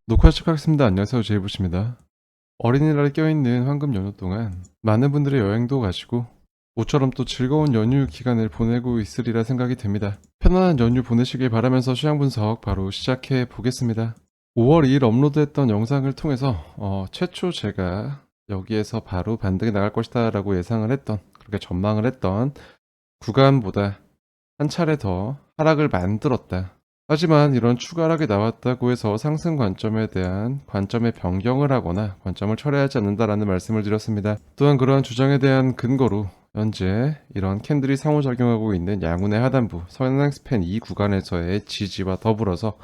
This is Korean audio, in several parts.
녹화 시작하겠습니다. 안녕하세요. 제이부십니다. 어린이날에 껴있는 황금 연휴 동안 많은 분들이 여행도 가시고 모처럼 또 즐거운 연휴 기간을 보내고 있으리라 생각이 듭니다. 편안한 연휴 보내시길 바라면서 시장 분석 바로 시작해 보겠습니다. 5월 2일 업로드했던 영상을 통해서 최초 제가 여기에서 바로 반등이 나갈 것이다 라고 예상을 했던, 그렇게 전망을 했던 구간보다 한 차례 더 하락을 만들었다. 하지만 이런 추가 하락이 나왔다고 해서 상승 관점에 대한 관점의 변경을 하거나 관점을 철회하지 않는다라는 말씀을 드렸습니다. 또한 그러한 주장에 대한 근거로 현재 이런 캔들이 상호작용하고 있는 양운의 하단부 선행 스팬 2 구간에서의 지지와 더불어서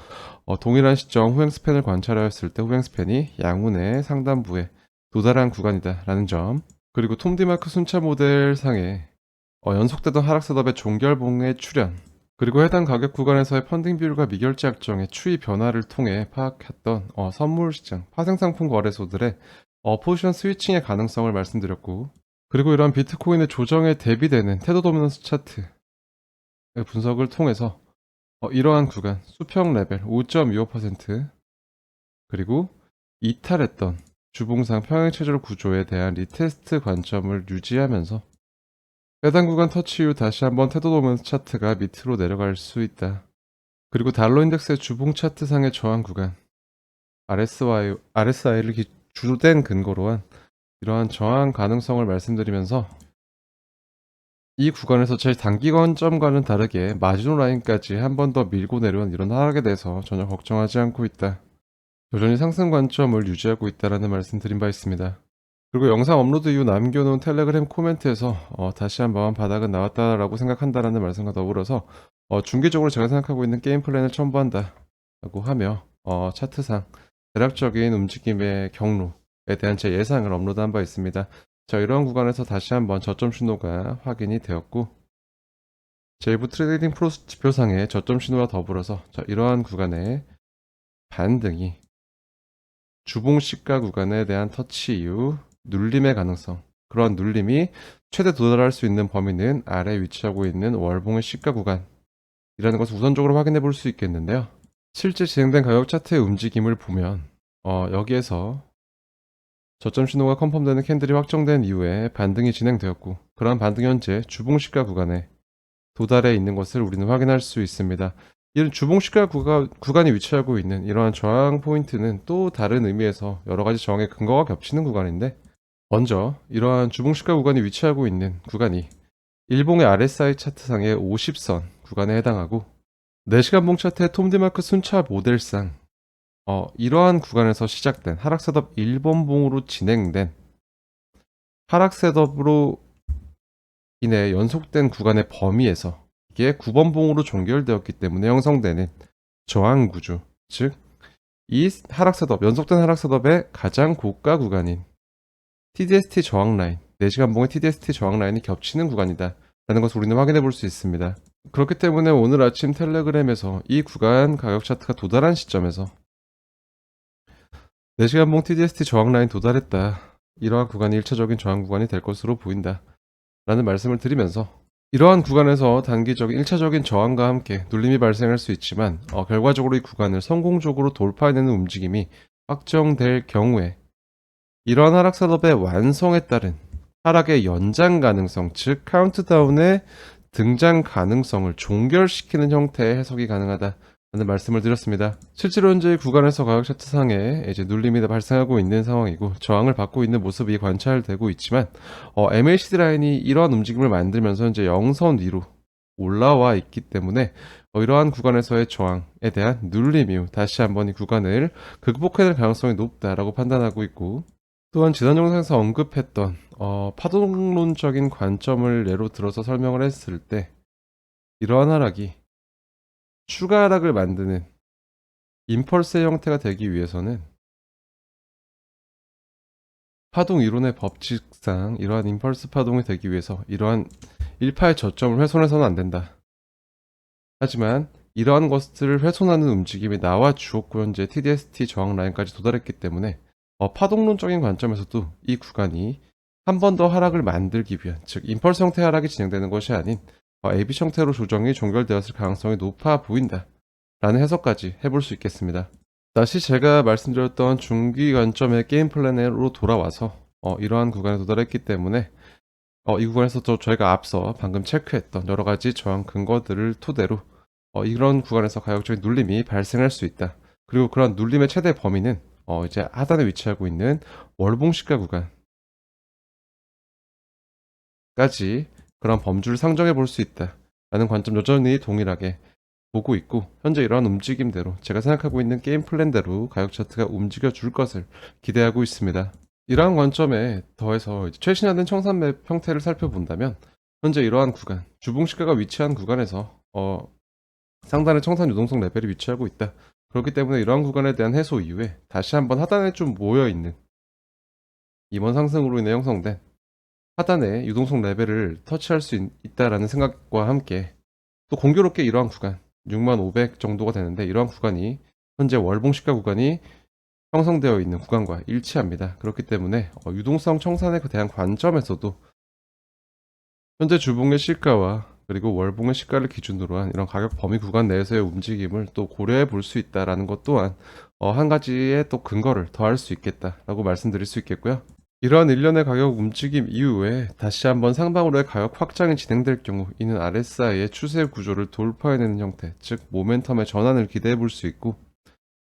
동일한 시점 후행 스팬을 관찰하였을 때 후행 스팬이 양운의 상단부에 도달한 구간이다 라는 점, 그리고 톰디마크 순차 모델 상에 연속되던 하락 셋업의 종결봉의 출현, 그리고 해당 가격 구간에서의 펀딩 비율과 미결제 약정의 추이 변화를 통해 파악했던 선물시장, 파생상품 거래소들의 포지션 스위칭의 가능성을 말씀드렸고, 그리고 이러한 비트코인의 조정에 대비되는 테더 도미넌스 차트의 분석을 통해서 이러한 구간 수평 레벨 5.25%, 그리고 이탈했던 주봉상 평행체절 구조에 대한 리테스트 관점을 유지하면서 해당 구간 터치 이후 다시 한번 테더 도미넌스 차트가 밑으로 내려갈 수 있다. 그리고 달러 인덱스의 주봉 차트상의 저항 구간 RSI를 주된 근거로 한 이러한 저항 가능성을 말씀드리면서 이 구간에서 제 단기 관점과는 다르게 마지노 라인까지 한 번 더 밀고 내려온 이런 하락에 대해서 전혀 걱정하지 않고 있다. 여전히 상승 관점을 유지하고 있다라는 말씀 드린 바 있습니다. 그리고 영상 업로드 이후 남겨놓은 텔레그램 코멘트에서 다시 한번 바닥은 나왔다라고 생각한다라는 말씀과 더불어서 중기적으로 제가 생각하고 있는 게임 플랜을 첨부한다 라고 하며 차트상 대략적인 움직임의 경로에 대한 제 예상을 업로드한 바 있습니다. 자, 이런 구간에서 다시 한번 저점 신호가 확인이 되었고, 제일부 트레이딩 프로 지표상의 저점 신호와 더불어서 이러한 구간의 반등이 주봉 시가 구간에 대한 터치 이후 눌림의 가능성, 그러한 눌림이 최대 도달할 수 있는 범위는 아래에 위치하고 있는 월봉의 시가 구간이라는 것을 우선적으로 확인해 볼 수 있겠는데요. 실제 진행된 가격 차트의 움직임을 보면 여기에서 저점 신호가 컨펌되는 캔들이 확정된 이후에 반등이 진행되었고, 그러한 반등 현재 주봉 시가 구간에 도달해 있는 것을 우리는 확인할 수 있습니다. 이런 주봉 시가 구간이 위치하고 있는 이러한 저항 포인트는 또 다른 의미에서 여러 가지 저항의 근거가 겹치는 구간인데, 먼저 이러한 주봉 시가 구간이 위치하고 있는 구간이 일봉의 RSI 차트상의 50선 구간에 해당하고, 4시간봉 차트의 톰디마크 순차 모델상 이러한 구간에서 시작된 하락 셋업 1번봉으로 진행된 하락 셋업으로 인해 연속된 구간의 범위에서 이게 9번봉으로 종결되었기 때문에 형성되는 저항 구조, 즉 이 하락 셋업, 연속된 하락 셋업의 가장 고가 구간인 TDST 저항 라인, 4시간봉의 TDST 저항 라인이 겹치는 구간이다 라는 것을 우리는 확인해 볼 수 있습니다. 그렇기 때문에 오늘 아침 텔레그램에서 이 구간 가격 차트가 도달한 시점에서 4시간봉 TDST 저항 라인 도달했다, 이러한 구간이 1차적인 저항 구간이 될 것으로 보인다 라는 말씀을 드리면서, 이러한 구간에서 단기적인 1차적인 저항과 함께 눌림이 발생할 수 있지만 결과적으로 이 구간을 성공적으로 돌파해내는 움직임이 확정될 경우에 이러한 하락 셋업의 완성에 따른 하락의 연장 가능성, 즉 카운트다운의 등장 가능성을 종결시키는 형태의 해석이 가능하다 라는 말씀을 드렸습니다. 실제로 현재 구간에서 가격 차트상에 이제 눌림이 발생하고 있는 상황이고 저항을 받고 있는 모습이 관찰되고 있지만 MACD 라인이 이러한 움직임을 만들면서 현재 영선 위로 올라와 있기 때문에 이러한 구간에서의 저항에 대한 눌림 이후 다시 한번 이 구간을 극복해낼 가능성이 높다라고 판단하고 있고, 또한 지난 영상에서 언급했던 파동론적인 관점을 예로 들어서 설명을 했을 때 이러한 하락이 추가 하락을 만드는 임펄스의 형태가 되기 위해서는 파동 이론의 법칙상 이러한 임펄스 파동이 되기 위해서 이러한 1파의 저점을 훼손해서는 안 된다. 하지만 이러한 것들을 훼손하는 움직임이 나와 주었고 현재 TDST 저항 라인까지 도달했기 때문에 파동론적인 관점에서도 이 구간이 한 번 더 하락을 만들기 위한, 즉 임펄스 형태의 하락이 진행되는 것이 아닌 AB 형태로 조정이 종결되었을 가능성이 높아 보인다 라는 해석까지 해볼 수 있겠습니다. 다시 제가 말씀드렸던 중기 관점의 게임 플랜으로 돌아와서 이러한 구간에 도달했기 때문에 이 구간에서 저희가 앞서 방금 체크했던 여러 가지 저항 근거들을 토대로 이런 구간에서 가격적인 눌림이 발생할 수 있다. 그리고 그런 눌림의 최대 범위는 이제 하단에 위치하고 있는 월봉시가 구간까지 그런 범주를 상정해 볼 수 있다. 라는 관점 여전히 동일하게 보고 있고, 현재 이러한 움직임대로 제가 생각하고 있는 게임 플랜대로 가격 차트가 움직여 줄 것을 기대하고 있습니다. 이러한 관점에 더해서 이제 최신화된 청산 맵 형태를 살펴본다면, 현재 이러한 구간, 주봉시가가 위치한 구간에서 상단의 청산 유동성 레벨이 위치하고 있다. 그렇기 때문에 이러한 구간에 대한 해소 이후에 다시 한번 하단에 좀 모여있는, 이번 상승으로 인해 형성된 하단의 유동성 레벨을 터치할 수 있다라는 생각과 함께, 또 공교롭게 이러한 구간 6500 정도가 되는데, 이러한 구간이 현재 월봉시가 구간이 형성되어 있는 구간과 일치합니다. 그렇기 때문에 유동성 청산에 대한 관점에서도 현재 주봉의 시가와 그리고 월봉의 시가를 기준으로 한 이런 가격 범위 구간 내에서의 움직임을 또 고려해 볼 수 있다라는 것 또한 한 가지의 또 근거를 더할 수 있겠다라고 말씀드릴 수 있겠고요. 이러한 일련의 가격 움직임 이후에 다시 한번 상방으로의 가격 확장이 진행될 경우, 이는 RSI의 추세 구조를 돌파해내는 형태, 즉 모멘텀의 전환을 기대해 볼 수 있고,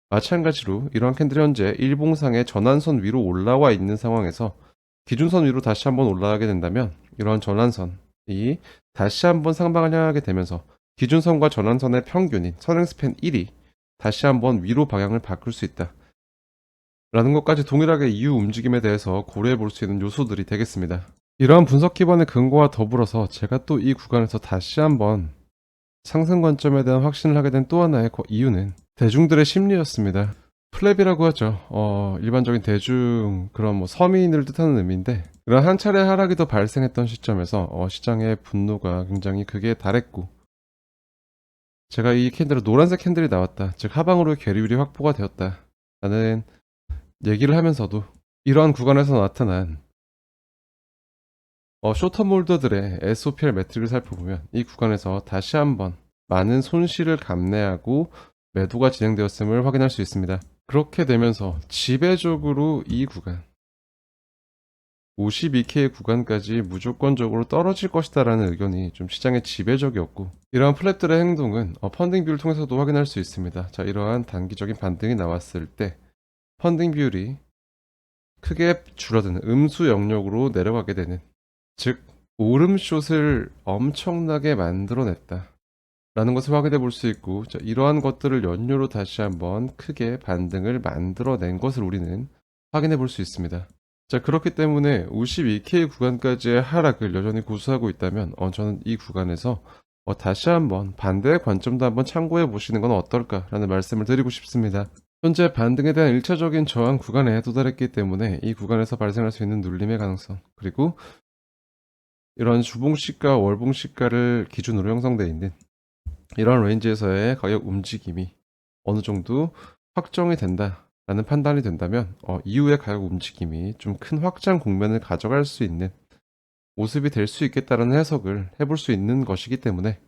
마찬가지로 이러한 캔들이 현재 일봉상의 전환선 위로 올라와 있는 상황에서 기준선 위로 다시 한번 올라가게 된다면, 이러한 전환선이 다시 한번 상방을 향하게 되면서 기준선과 전환선의 평균인 선행스팬 1이 다시 한번 위로 방향을 바꿀 수 있다 라는 것까지 동일하게 이후 움직임에 대해서 고려해 볼 수 있는 요소들이 되겠습니다. 이러한 분석 기반의 근거와 더불어서 제가 또 이 구간에서 다시 한번 상승 관점에 대한 확신을 하게 된 또 하나의 이유는 대중들의 심리였습니다. 플랩이라고 하죠. 일반적인 대중, 그런 뭐 서민을 뜻하는 의미인데, 그런 한 차례 하락이 더 발생했던 시점에서 시장의 분노가 굉장히 극에 달했고, 제가 이 캔들은 노란색 캔들이 나왔다, 즉 하방으로의 계리율이 확보가 되었다 라는 얘기를 하면서도, 이러한 구간에서 나타난 쇼터 몰더들의 SOPR 매트릭을 살펴보면 이 구간에서 다시 한번 많은 손실을 감내하고 매도가 진행되었음을 확인할 수 있습니다. 그렇게 되면서 지배적으로 이 구간 52K 구간까지 무조건적으로 떨어질 것이다 라는 의견이 좀 시장에 지배적이었고, 이러한 플랩들의 행동은 펀딩 비율을 통해서도 확인할 수 있습니다. 자, 이러한 단기적인 반등이 나왔을 때 펀딩 비율이 크게 줄어드는 음수 영역으로 내려가게 되는, 즉 오름숏을 엄청나게 만들어냈다 라는 것을 확인해 볼 수 있고, 자, 이러한 것들을 연료로 다시 한번 크게 반등을 만들어낸 것을 우리는 확인해 볼 수 있습니다. 자, 그렇기 때문에 52K 구간까지의 하락을 여전히 고수하고 있다면 저는 이 구간에서 다시 한번 반대의 관점도 한번 참고해 보시는 건 어떨까라는 말씀을 드리고 싶습니다. 현재 반등에 대한 1차적인 저항 구간에 도달했기 때문에 이 구간에서 발생할 수 있는 눌림의 가능성, 그리고 이런 주봉시가, 월봉시가를 기준으로 형성되어 있는 이런 레인지에서의 가격 움직임이 어느 정도 확정이 된다라는 판단이 된다면 이후의 가격 움직임이 좀 큰 확장 국면을 가져갈 수 있는 모습이 될 수 있겠다라는 해석을 해볼 수 있는 것이기 때문에,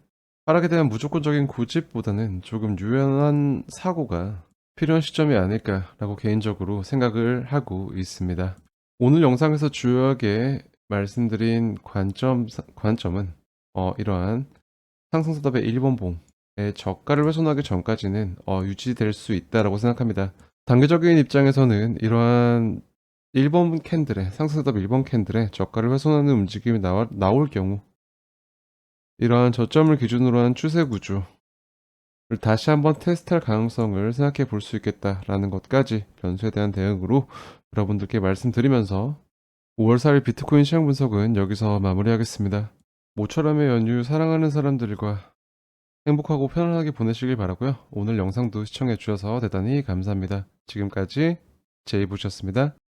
하락에 대한 무조건적인 고집보다는 조금 유연한 사고가 필요한 시점이 아닐까라고 개인적으로 생각을 하고 있습니다. 오늘 영상에서 주요하게 말씀드린 관점은 이러한 상승서답의 일본봉의 저가를 훼손하기 전까지는 유지될 수 있다라고 생각합니다. 단기적인 입장에서는 이러한 일본 캔들의 상승서답 일본 캔들의 저가를 훼손하는 움직임이 나올 경우, 이러한 저점을 기준으로 한 추세 구조를 다시 한번 테스트할 가능성을 생각해 볼 수 있겠다라는 것까지 변수에 대한 대응으로 여러분들께 말씀드리면서 5월 4일 비트코인 시장 분석은 여기서 마무리하겠습니다. 모처럼의 연휴 사랑하는 사람들과 행복하고 편안하게 보내시길 바라고요. 오늘 영상도 시청해 주셔서 대단히 감사합니다. 지금까지 제이부셨습니다.